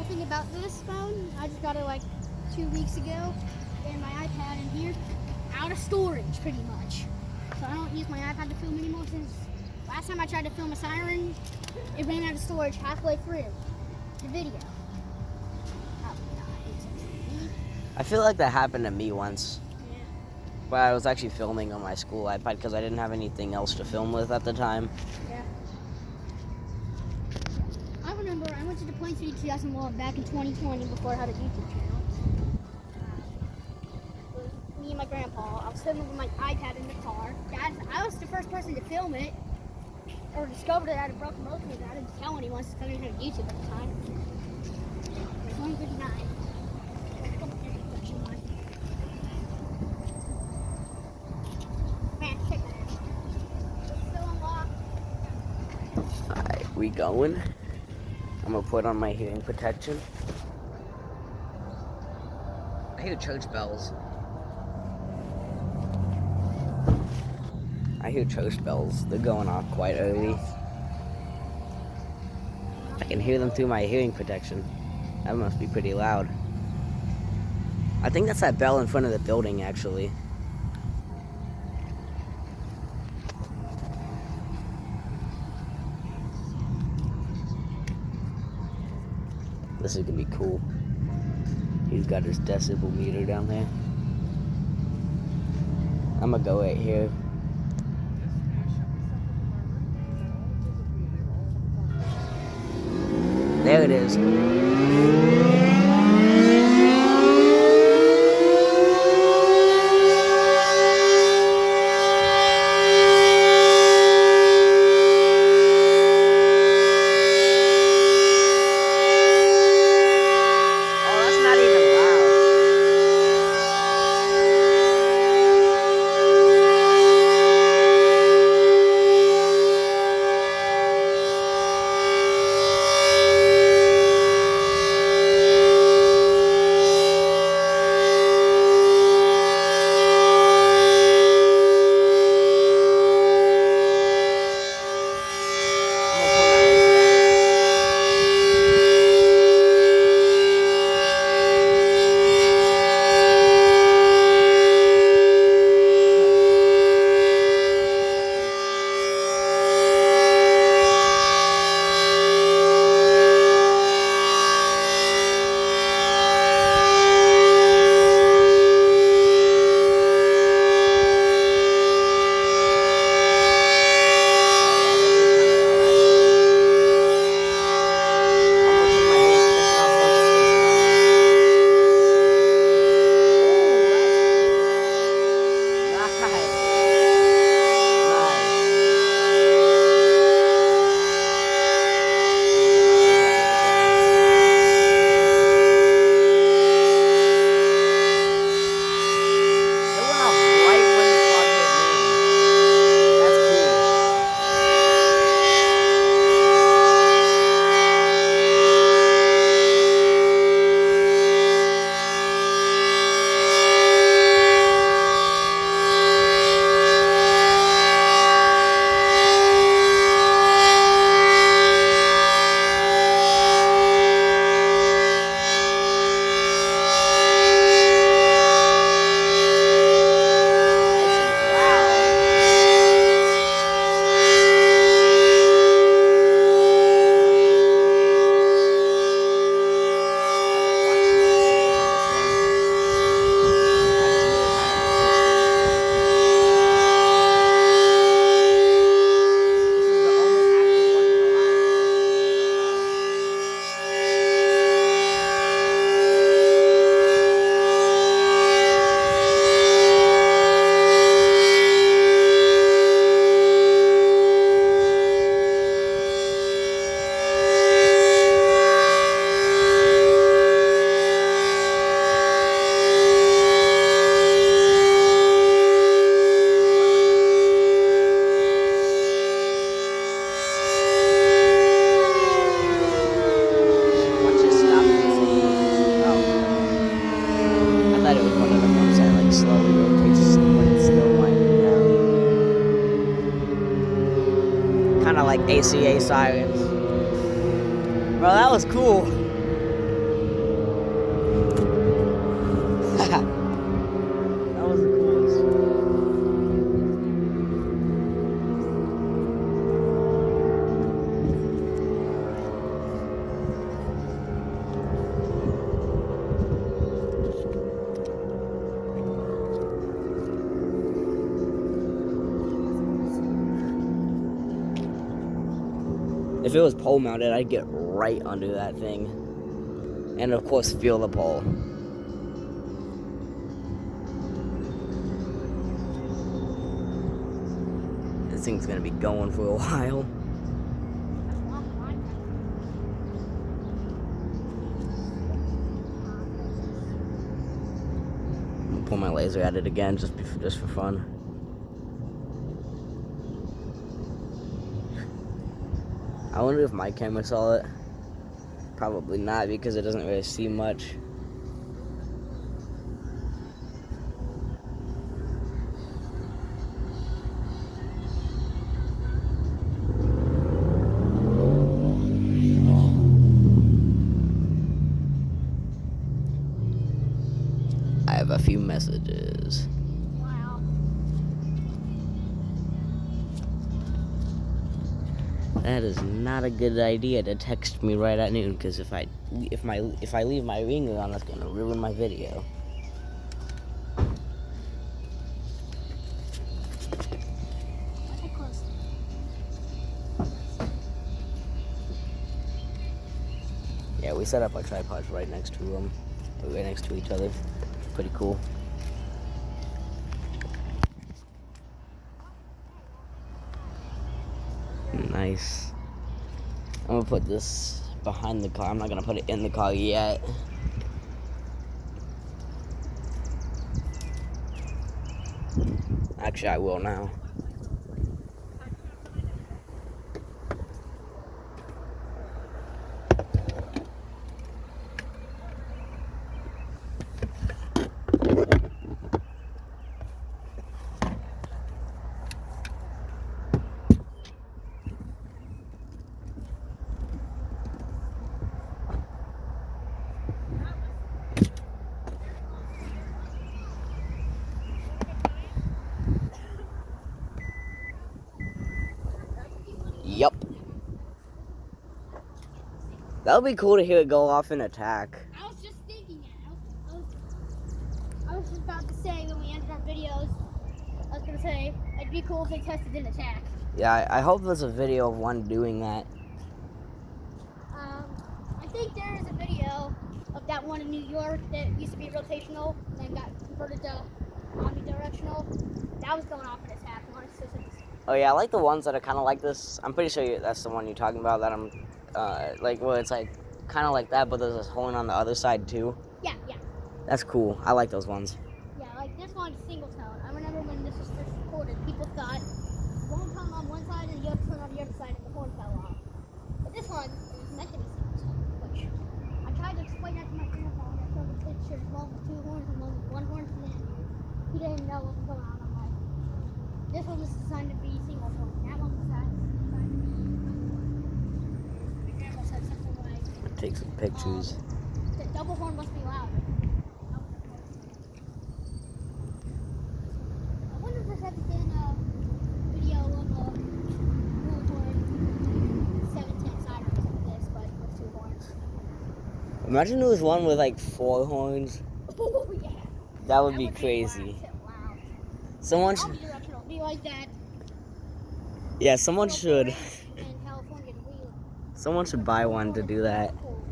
thing about this phone, I just got it like 2 weeks ago, and my iPad in here, out of storage pretty much. So I don't use my iPad to film anymore since last time I tried to film a Siren, it ran out of storage halfway through the video. I feel like that happened to me once. Yeah. But I was actually filming on my school iPad because I didn't have anything else to film with at the time. Yeah. I remember I went to the Plain City 2000 vlog back in 2020 before I had a YouTube channel. It was me and my grandpa. I was filming with my iPad in the car. I was the first person to film it, or discovered it. I had a broken motor, and I didn't tell anyone since I didn't have YouTube at the time. It was 159. Man, check that out. It's still unlocked. Alright, we going. I'm gonna put on my hearing protection. I hear church bells. They're going off quite early. I can hear them through my hearing protection. That must be pretty loud. I think that's that bell in front of the building, actually. This is gonna be cool. He's got his decibel meter down there. I'm gonna go right here. There it is. Kind of like ACA sirens. Bro, that was cool. If it was pole mounted, I'd get right under that thing. And of course, feel the pole. This thing's gonna be going for a while. I'm gonna pull my laser at it again just for fun. I wonder if my camera saw it. Probably not, because it doesn't really see much. I have a few messages. Wow. That is not a good idea to text me right at noon, because if I leave my ringer on, that's gonna ruin my video. Okay, close. Yeah, we set up our tripods right next to each other. Pretty cool. Nice. I'm gonna put this behind the car. I'm not gonna put it in the car yet. Actually, I will now. Yep. That would be cool to hear it go off and attack. I was just thinking that. I was just about to say when we ended our videos, I was going to say, it'd be cool if they tested an attack. Yeah, I hope there's a video of one doing that. I think there is a video of that one in New York that used to be rotational and then got converted to omnidirectional. That was going off an attack once. Oh yeah, I like the ones that are kind of like this. I'm pretty sure that's the one you're talking about. That I'm like where it's like kind of like that, but there's a horn on the other side too. Yeah. That's cool. I like those ones. Yeah, like this one's single tone. I remember when this was first recorded, people thought one tone on one side and the other tone on the other side, and the horn fell off. But this one, it was meant to be single tone, which I tried to explain that to my grandpa when I showed the picture, one with two horns and one with one horn, and then he didn't know what was going on. I'm like, this one was designed to be single tone. That one was designed to be. My grandma said something like, Take some pictures. the double horn must be louder. I wonder if there's ever been a video of a dual horn 710 Sirex like this, but with two horns. Imagine there was one with like 4 horns. Oh yeah. That would be crazy. Wow. Someone I'll should. be directional. Be like that. Yeah, someone should. In California, wheel. Someone should buy one to do that. Cool.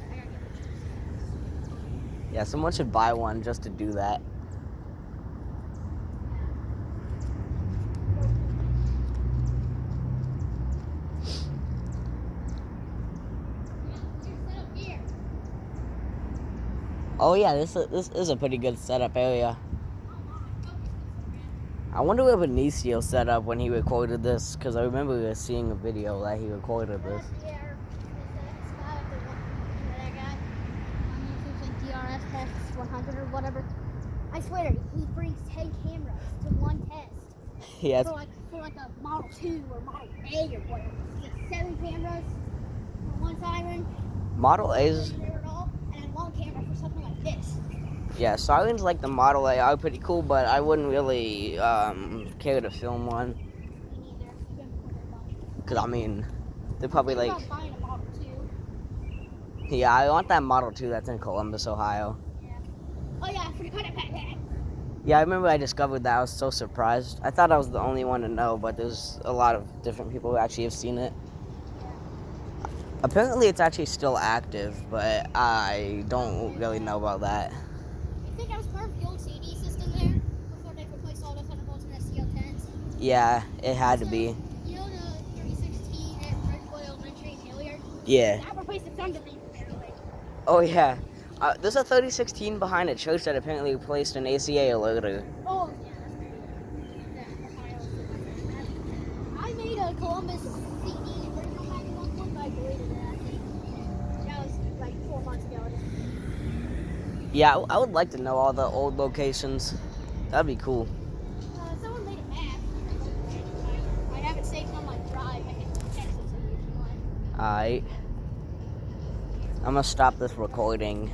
I gotta get pictures. Yeah, someone should buy one just to do that. Oh yeah, this is a pretty good setup area. I wonder where Benicio set up when he recorded this, because I remember seeing a video that he recorded this. DRS 100 or whatever. I swear, he brings 10 cameras to one test. Yeah. For like a Model 2 or Model A or whatever. It's 7 cameras for one Siren. Model A's. And then one camera for something like this. Yeah, Sirens like the Model A are pretty cool, but I wouldn't really care to film one. Me neither. You've been recording a bunch. Because, I mean, they're probably Think like... about buying a Model 2. Yeah, I want that Model 2 that's in Columbus, Ohio. Yeah. Oh yeah, I forgot about that. Yeah, I remember I discovered that. I was so surprised. I thought I was the only one to know, but there's a lot of different people who actually have seen it. Yeah. Apparently, it's actually still active, but I don't really know about that. I think I was part of the old CD system there before they replaced all the thunderbolts in SCL-10s. Yeah, it had to be. You know the 3016 at Ridgeway Elementary in Hilliard? Yeah. That replaced the Thunderbeam apparently. Oh, yeah. There's a 3016 behind a church that apparently replaced an ACA alerter. Oh yeah, that's pretty good. Yeah, Ohio is like that. I made a Columbus CD original back at one point, but I deleted it, I think. That was like 4 months ago. Yeah, I would like to know all the old locations. That'd be cool. Someone made a map. I have it saved on my drive. I can text it to you if you want. Alright. I'm gonna stop this recording.